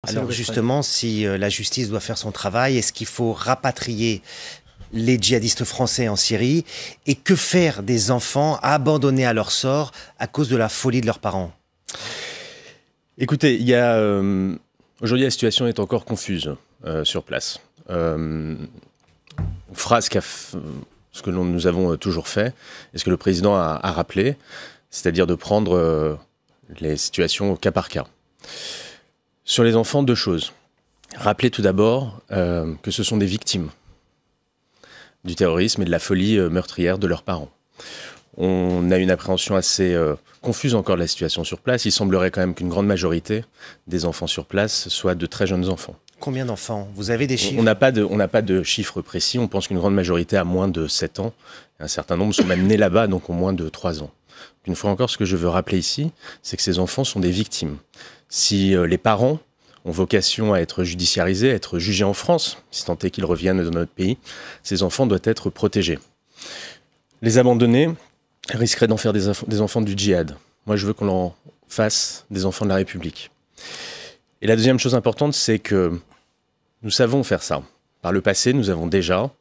Alors justement, si la justice doit faire son travail, est-ce qu'il faut rapatrier les djihadistes français en Syrie? Et que faire des enfants abandonnés à leur sort à cause de la folie de leurs parents? Écoutez, aujourd'hui la situation est encore confuse sur place. On fera ce que nous avons toujours fait et ce que le président a rappelé, c'est-à-dire de prendre les situations au cas par cas. Sur les enfants, 2 choses. Rappelez tout d'abord que ce sont des victimes du terrorisme et de la folie meurtrière de leurs parents. On a une appréhension assez confuse encore de la situation sur place. Il semblerait quand même qu'une grande majorité des enfants sur place soient de très jeunes enfants. Combien d'enfants? Vous avez des chiffres? On n'a pas de chiffres précis. On pense qu'une grande majorité a moins de 7 ans. Un certain nombre sont même nés là-bas, donc ont moins de 3 ans. Une fois encore, ce que je veux rappeler ici, c'est que ces enfants sont des victimes. Si les parents ont vocation à être judiciarisés, à être jugés en France, si tant est qu'ils reviennent dans notre pays, ces enfants doivent être protégés. Les abandonner risquerait d'en faire des enfants du djihad. Moi, je veux qu'on en fasse des enfants de la République. Et la deuxième chose importante, c'est que nous savons faire ça. Par le passé, nous avons déjà, au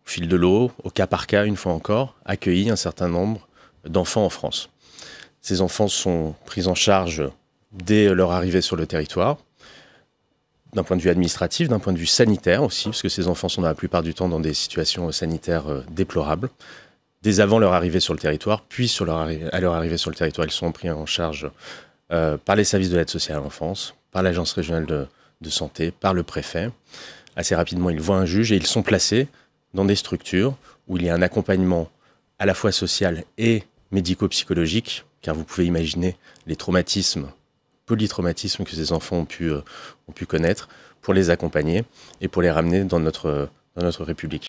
fil de l'eau, au cas par cas, une fois encore, accueilli un certain nombre d'enfants en France. Ces enfants sont pris en charge dès leur arrivée sur le territoire, d'un point de vue administratif, d'un point de vue sanitaire aussi, parce que ces enfants sont dans la plupart du temps dans des situations sanitaires déplorables. Dès avant leur arrivée sur le territoire, puis à leur arrivée sur le territoire, ils sont pris en charge par les services de l'aide sociale à l'enfance, par l'agence régionale de santé, par le préfet. Assez rapidement, ils voient un juge et ils sont placés dans des structures où il y a un accompagnement à la fois social et médico-psychologique, car vous pouvez imaginer les traumatismes, polytraumatismes que ces enfants ont pu connaître, pour les accompagner et pour les ramener dans notre République.